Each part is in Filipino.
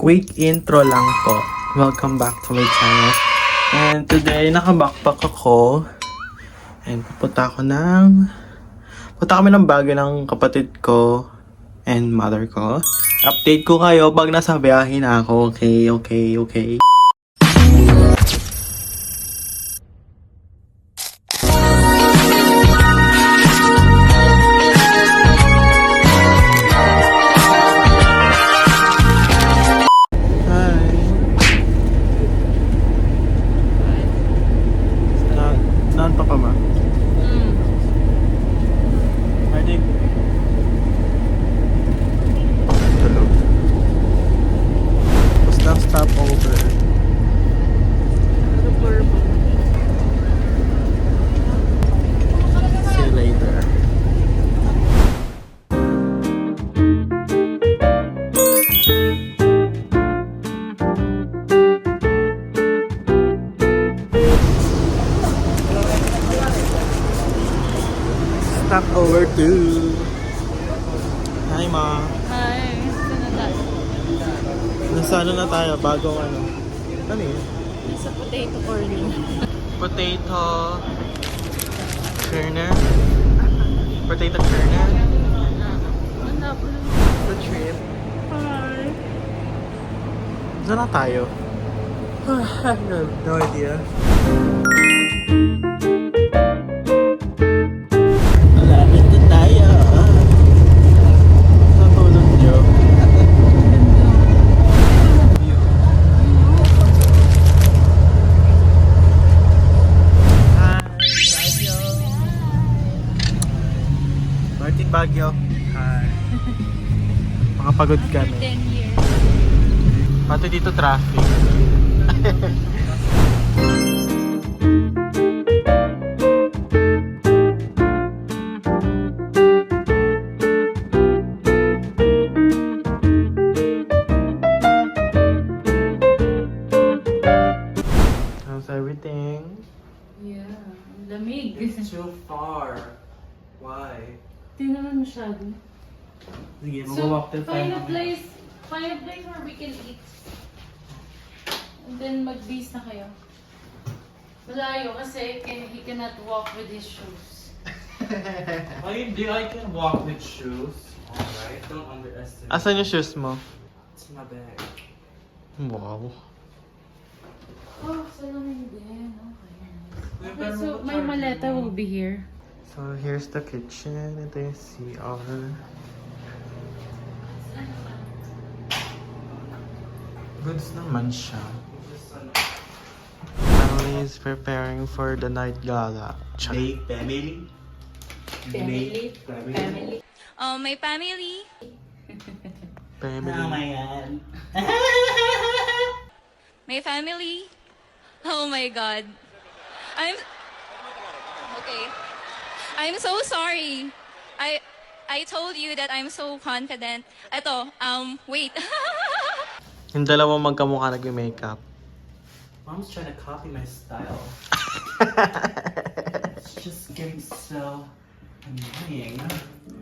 Quick intro lang po. Welcome back to my channel. And today, naka-backpack ako. And pupunta kami ng Baguio ng kapatid ko and mother ko. Update ko kayo pag nasa biyahe na ako. Okay. Saan pa ba? Ready? Tulog. Basta stop over. See you later. Stop over too. Hi, Ma. Hi, saan na tayo? Nasa ano na tayo? Bagong ano? Ano yun? Nasa potato corner. Potato kernel. Potato kernel. Wala po lang. The trip. Hi. Saan na tayo? I have no idea. Malapit na tayo. Sa tulog nyo. Hi, Baguio. Martin Baguio. Hi. Makapagod After kami. 10 years. Pati dito traffic. How's everything? Yeah, lamig. Too far. Why? Di naman masyado. Sige, So, find a place where we can eat. And then mag-base na kayo. Malayo kasi he cannot walk with his shoes. I can walk with shoes. Alright, don't underestimate. Asan yung shoes mo? It's my bag. Wow. Oh, salamin din. Okay. Wait, Okay, pero so ano my charge maleta mo? will be here. So here's the kitchen. Ito yung CR. Goods naman siya. Family is preparing for the night gala. Char. Family? Family. My family. Family. God. My family. Oh my god. Okay. I'm so sorry. I told you that I'm so confident. Eto, wait. Yung dalawa magkamukha nag-makeup. Mom's trying to copy my style. It's just getting so annoying.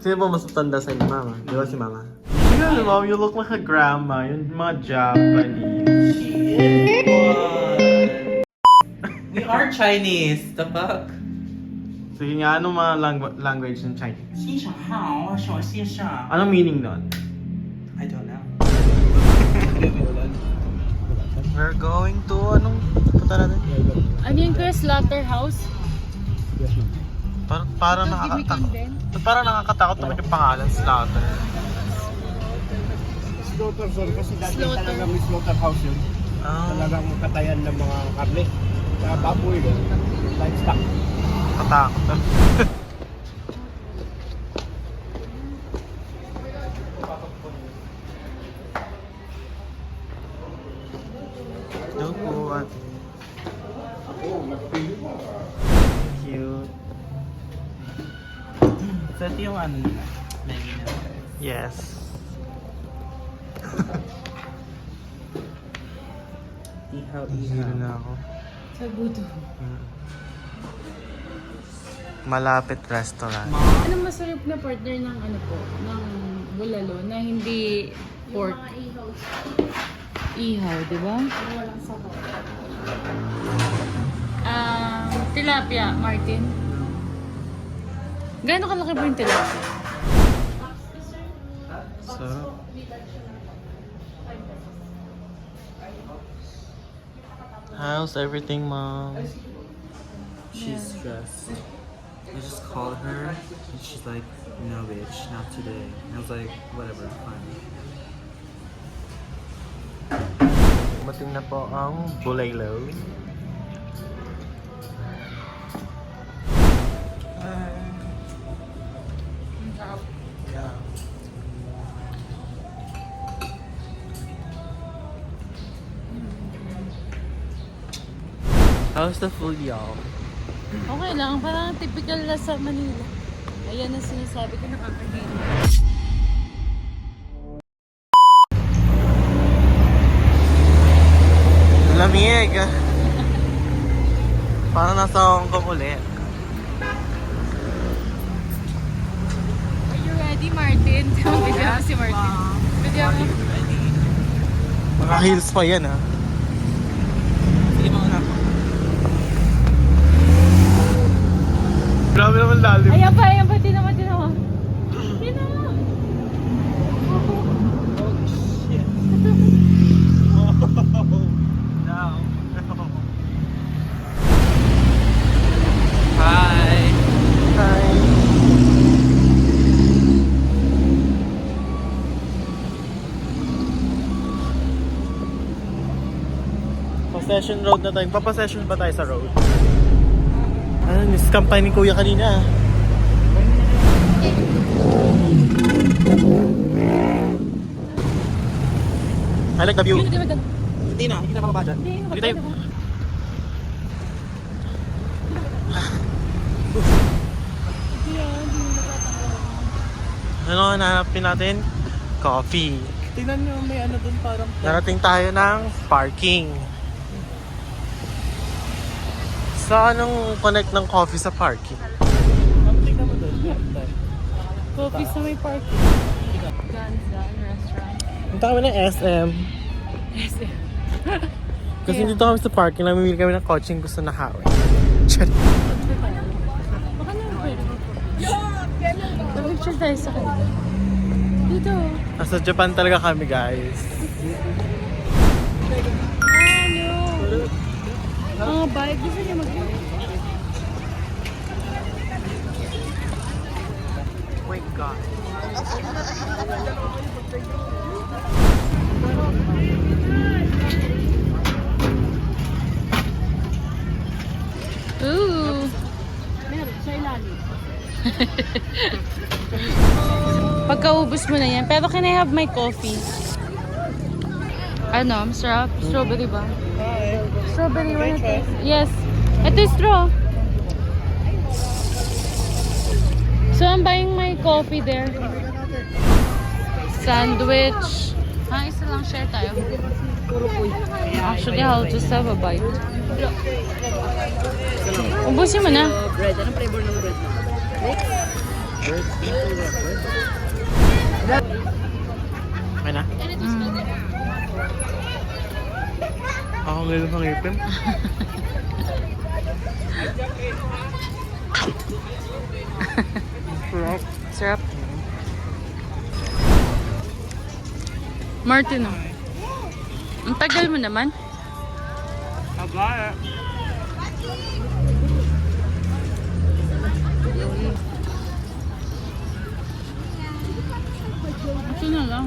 Sino ba mas matanda sa inyo, Mama? Di ba si Mama? Yeah, Mom, you look like a grandma. Yung mga Japanese. She is one. We are Chinese. The fuck? Sige nga, anong mga language ng Chinese? 欣赏好，我欣赏。 Anong meaning nun? I don't know. We're going to, anong punta natin? Ano yung kuya? Slaughterhouse? Parang Ito, nakakatakot. Gibican din. Parang nakakatakot naman yung pangalan, Slaughter. Slaughter zone kasi dati Slaughter. talaga may slaughterhouse yun. Talagang katayan ng mga karne. Kaya baboy yun. Livestock. Katakot. Doon po, ate. Cute. So ito yung ano nila. Menu nila. Yes. Ihaw, Hihilo na ako. Sa buto. Malapit restaurant. Ano masarap na partner ng ano po? Ng bulalo na hindi pork? ihaw, di ba? Tilapia, Martin. Gaano kalaki ba yung tilapia? Sarap. How's everything, Mom? She's stressed. I just called her and she's like, no bitch, not today. And I was like, whatever, fine. Dumating na po ang Bulalo. Yeah. How's the food, y'all? Okay lang, parang typical na sa Manila. Ayan ang sinasabi ko, nakakahilig. Lamig! Parang nasa Hong Kong ulit. Are you ready, Martin? Video mo si Martin. Video mo. Mga heels pa yan, ha? Sige mga anak. Grabe naman lalim. Ayan pa, tinawa. Tinawa. Hi! Hi! Pa-session road na tayo. Papasession ba tayo sa road? Ano, niscam tayo ni Kuya kanina. I like the view. Hindi na mababa dyan. Hindi tayo. Ano ang hanapin natin? Coffee. Tingnan nyo, may ano dun parang... Narating tayo ng parking. Sa anong connect ng coffee sa parking? Tingnan mo dun. Coffee sa may parking. Ganzan restaurant. Punta kami ng SM. Kasi dito kami sa parking, namimili kami ng kotse yung gusto nakawin. Charing. Baka naman pwede. Picture tayo sa kanila. Dito. Nasa Japan talaga kami, guys. Ano? Bike. Gusto niya mag-bike. Oh my God. Ooh. Meron sa ilalim. Pagkaubos mo na yan. Pero can I have my coffee? Ano? Masarap? Strawberry ba? Strawberry, wanna taste? Yes. Ito yung straw. So I'm buying my coffee there. Sandwich. Isa lang share tayo. Actually, I'll just have a bite. Ubusin mo na. Bread. Anong flavor ng bread? Okay na? Ako ngayon ng ngipin. Sarap. Martin, oh. Ang tagal mo naman. Abaya! Ito na lang.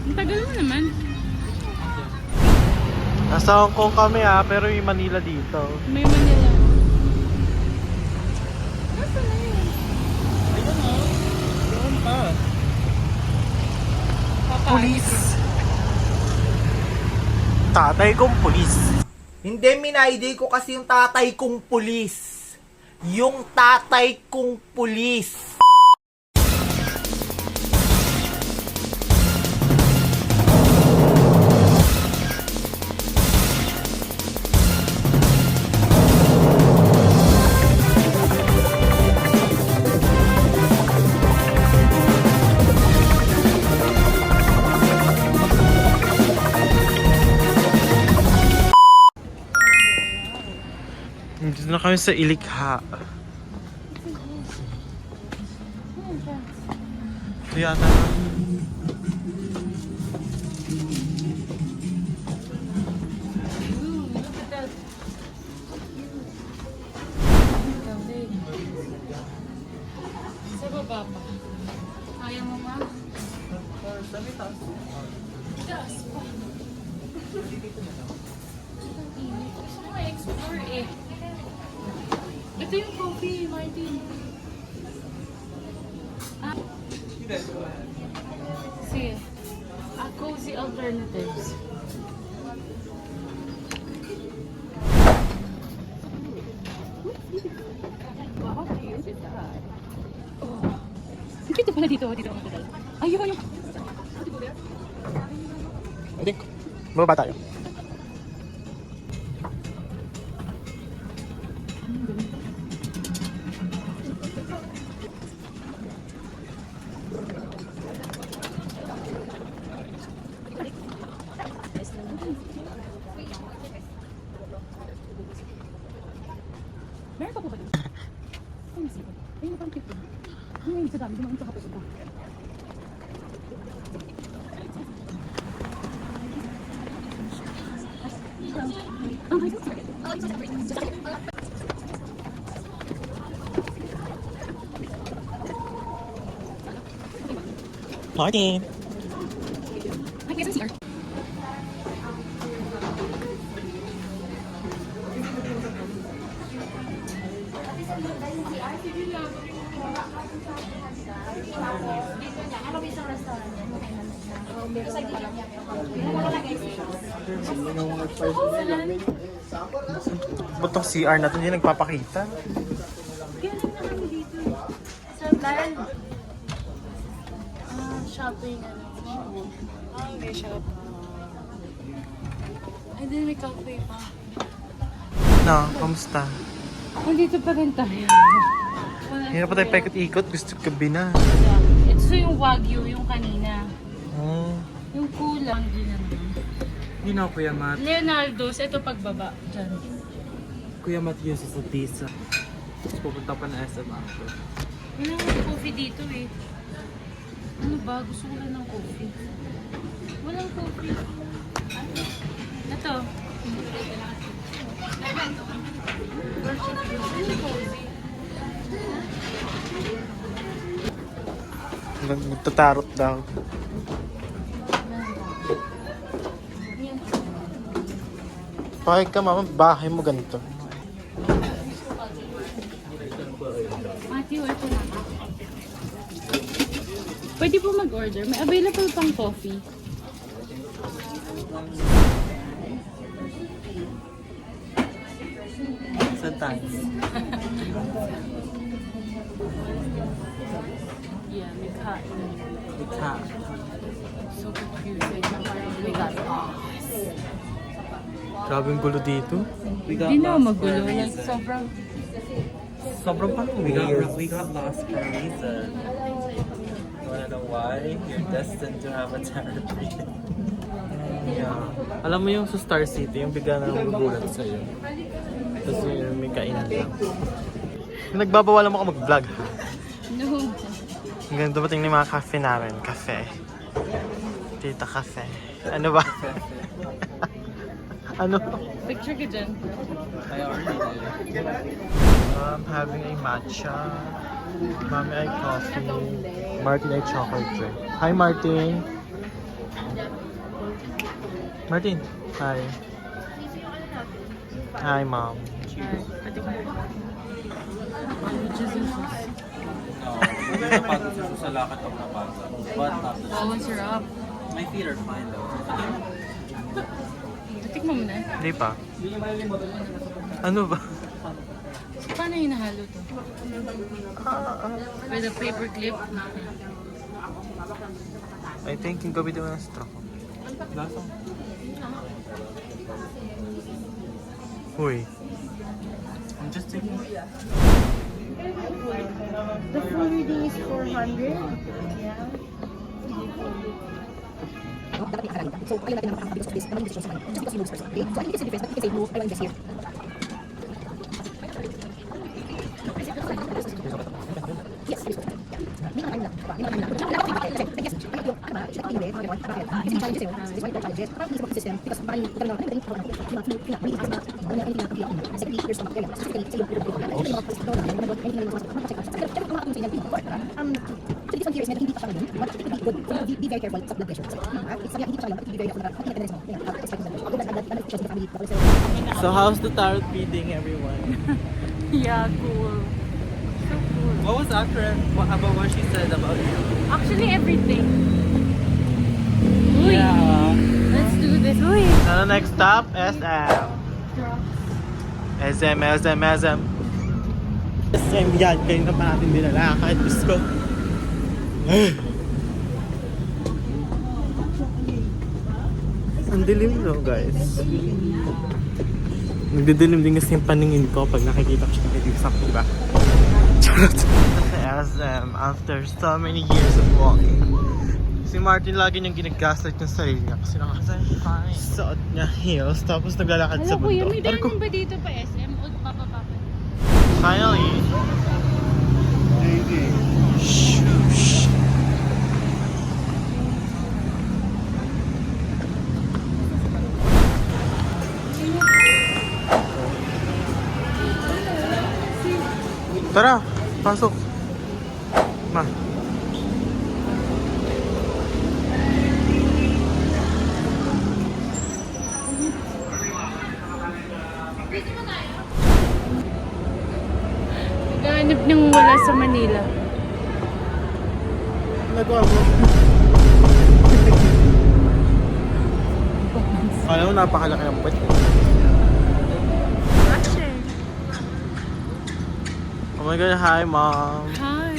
Ang tagal mo naman. Nasa Hong Kong kami pero yung Manila dito. May Manila. Doon pa! Police! Tatay kong police. Hindi, minayday ko kasi yung tatay kong pulis. Yung tatay kong pulis. kami sa Ilikha. Ito yata na. Ooh, look at that. Sa baba pa. Kaya mo, ma? Taas pa. Ang init. Gusto mo explore eh. Ito yung coffee, Martin. Ah. Sige. Cozy alternatives. Dito pala dito ako matagal. Ayun yung... I think, bababa tayo. Meron pa po ba dito? Ay, nasipag. Ayun, parang cute. Ayun, sa dami. Dumaan sa kapupunta. Martin! Ay, kaya sa CR. Ba't tong CR na to hindi nagpapakita? Galing na kami dito. Sa plan. Shopping, ano. May shop. Ay, din may cafe pa. No, kamusta? Nandito pa rin tayo. Hindi na pa tayo paikot-ikot. Gusto gabi na. Ito yung Wagyu, yung kanina. Oh. Yung kulang din naman. You know, Kuya Matt. Leonardo's, ito pagbaba. Diyan. Kuya Matt uses a pizza. Tapos pupunta pa na SM after. Wala nga coffee dito eh. Ano ba? Gusto ko lang ng coffee. Walang coffee. Ito. Nagtatarot daw. Bakit ka mama, bahay mo ganito. Matthew, ito na. Pwede po mag-order. May available pang coffee. Sometimes. Yeah, may kain. It's hot. So confusing. We got Grabe yung gulo dito. We got Hindi na lost magulo. for a Like, reason. Sobrang pang We got lost for a reason. You wanna know why? You're destined to have a territory. Yeah. Alam mo yung sa Star City, yung bigla na magugulat sa'yo. Tapos yung may kainan lang. Nagbabawal mo ako mag-vlog. No. Hanggang dumating na yung mga cafe namin. Cafe. Tita Cafe. Ano ba? Ano? Picture ka dyan. I already did. I'm having a matcha. Mami ay coffee. Martin ay chocolate drink. Hi Martin! Martin! Hi. Hi mom. No, hindi napagod sa lakad ako napagod. But not the Oh, sarap. My feet are fine though. Tikman mo na. Hindi pa. Ano ba? Paano hinahalo to? With a paper clip? I think yung gawin mo ng straw. Lasang. Uy. I'm just taking The full reading is 400. Dapat i-akaralin ka. So, ayaw natin naman because of this. Naman yung decision sa money. Just because you know this person. Okay? So, I think it's a difference, but you can say, no, I want to invest here. So how's the tarot reading, everyone? Yeah, cool. So cool. What was after? What about what she said about you? Actually, everything. Uy, Yeah. let's do this. Uy. Ano next stop? SM. SM. SM yan. Kayo na pa natin dinalakad. Diyos ko. Ang dilim no, guys. Nagdidilim din kasi yung paningin ko pag nakikita ko siya nag-iisang iba. Charot! Sa SM, after so many years of walking, si Martin lagi niyang ginagaslight yung sarili niya kasi suot niya heels tapos naglalakad sa Alam ko yun, bundok. may daanan ba dito pa SM? O papapapa? Finally! Tara, pasok. Ma. Naghahanap ng wala sa Manila. Nagawa mo. Alam mo, napakalaki ng puwet. Oh my God, hi mom. Hi.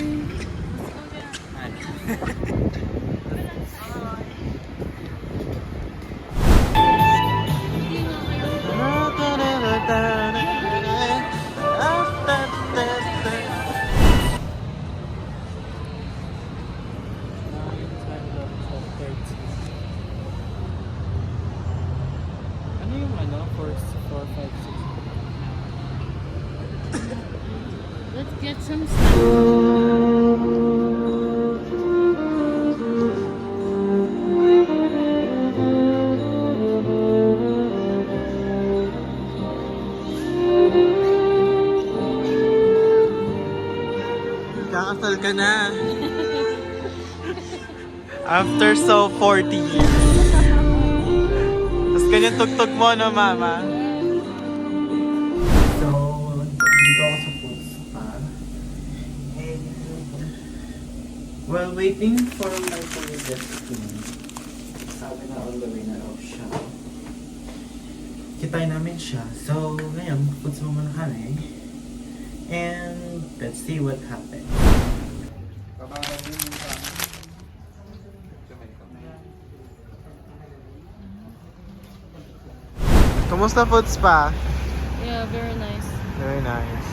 Ano yung ano? 4, 5, 6. Let's get some stuff. Kakasal ka na. After so 40 years. Tapos ganyan tugtog mo, no, mama? So, dito ako sa food spa. And, while waiting for my toilet sabi na on the way na raw siya. Kitay namin siya. So, ngayon, food spa muna kami. And, let's see what happens. Kumusta food spa? Yeah, very nice. Very nice.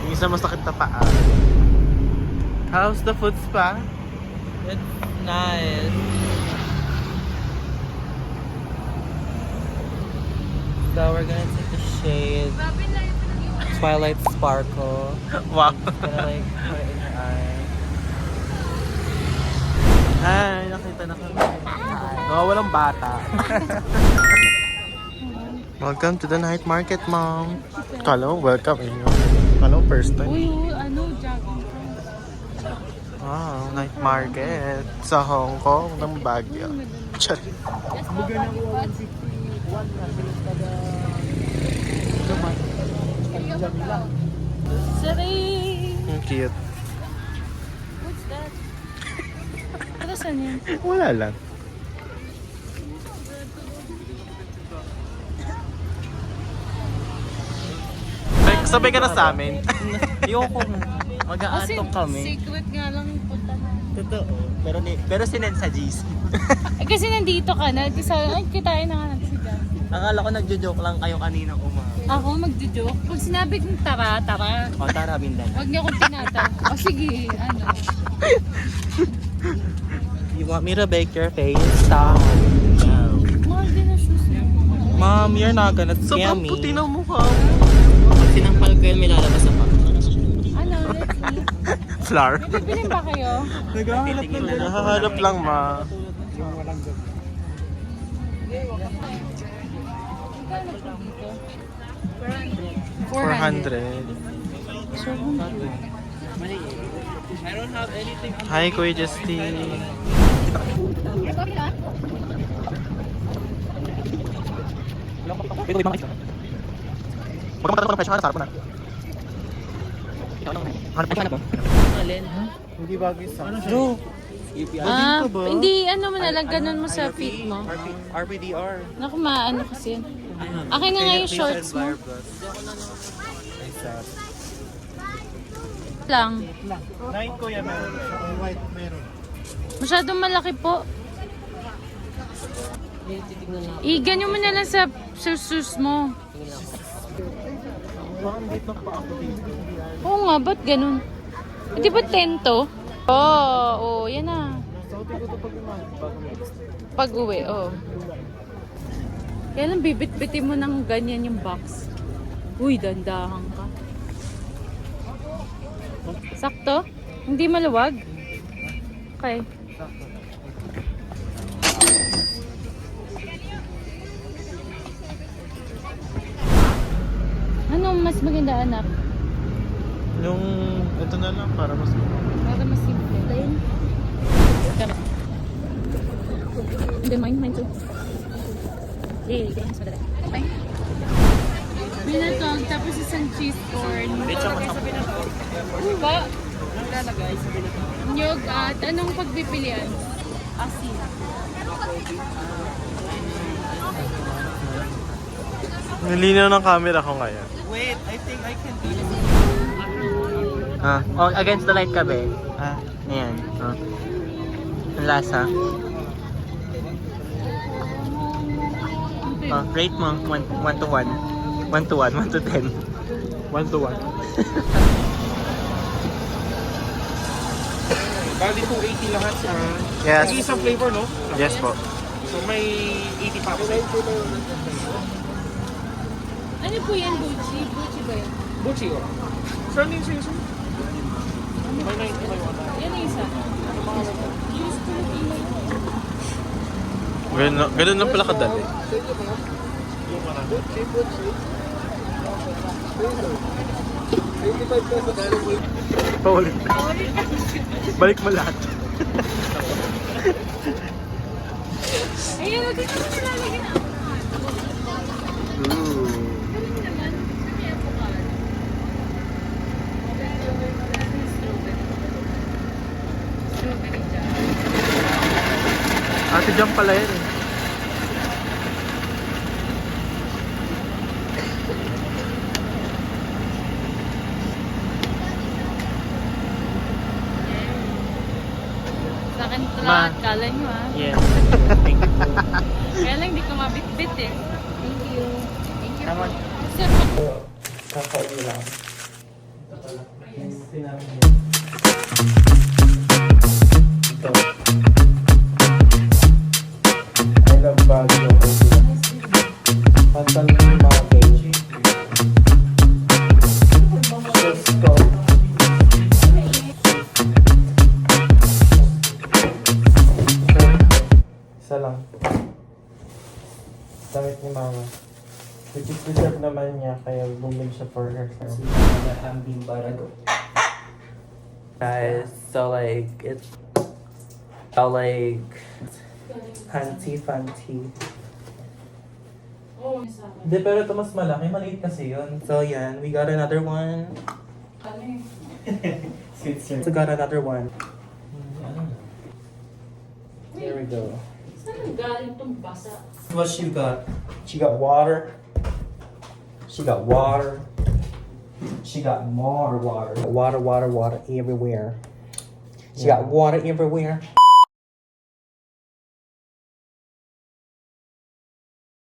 Yung isa masakit na paa. How's the food spa? It's nice. So we're gonna take the shade Twilight Sparkle. Wow. Gonna like put it in your eye. Ay, nakita na kami. Oh, walang bata. Welcome to the night market, mom. Kala mo, welcome. Kala mo, first time. Uy, ano, jogging ko. Wow, night market. Sa Hong Kong, ng Baguio. Char. Saray! Ang cute. What's that? Ano saan yan? Wala lang. Sabay ka na sa amin. Ayoko. Mag-aantok kami. Secret nga lang yung punta na. Totoo. Pero sinend sa GC. Eh kasi nandito ka na. Kasi ay, kitain na nga natin si Jan. Akala ko nagjo-joke lang kayo kaninang umaga. Ako magjo-joke. Pag sinabi kong tara, tara. O tara, Bindan. Huwag niyo akong tinatawag. O sige, ano. You want me to bake your face? Stop. No. Mahal din na shoes niya. Mom, you're not gonna scam Sobrang me. puti ng mukha. Pag sinampal ko yun, may lalabas ako. Ano, let's see. Flour. May bibilin ba kayo? Naghahanap lang, ma. Magkano po dito? 400. Hi, Kuya Justin. Magkakaroon ko ng presyo, sarap ko na. Hindi bagay sa ano? Hindi, ano mo na lang, ganun mo sa feet mo. RPDR. Naku, maano kasi yun. Akin na nga yung shorts mo. Lang. 9 Kuya, meron. White, meron. Masyadong malaki po. Ganyan mo na lang sa shoes mo. Parang dito pa ako dito. Oo nga, ba't ganun? Di ba 10 to? Oo, yan na. Sauti ko ito pag Pag uwi, oo. Kaya lang bibit-bitin mo ng ganyan yung box. Uy, dandahan ka. Sakto? Hindi maluwag? Okay. Ano mas maganda, anak? Yung, ito na lang, para mas... Para mas simple. Plain? Hindi, mine too. May binatog, tapos isang cheese corn. Ano ba? Lalagay sa binatang. Nyog at anong pagpipilian? Asin. Nilinaw ng camera ko ngayon. Wait, I think I can do this. Oh, against the light ka, be. Ayan. Ang lasa. Rate mo. 1 to 1. 1 to 1. 1 to 10. 1 to 1. Bali 280 lahat siya. Yes. Nag-iisang flavor, no? Yes po. So may 80 pa. Ano po yan, Buchi? Buchi ba yan? Buchi, oh. Saan yung siya? May 90 may 1. Yan ang isa. Ganun lang pala kadali. Paulit. Balik mo lahat. Ayun, dito mo nilalagyan na. Galing naman. May avocado. Strawberry jam. Ate Jam pala yan eh. Sa akin ito Ma. lahat, kala nyo ah. Yes. Thank you. Kaya lang di ko mabitbit eh. Thank you. Thank you. Tama. Sir, Kakauwi lang. Ito. I love Baguio. Pantal ng mga beige. Let's go. Isa lang. Damit ni Mama. Which is deserve naman niya, kaya bumili siya for herself. Guys, so like, it's so like, fancy. oh, sa akin. Hindi, pero ito mas malaki. Maliit kasi yun. So yan, we got another one. Ano yun? So got another one. Here we go. Saan ang galing tong basa? What you got? She got water. She got water. She got more water. Water everywhere. She got water everywhere.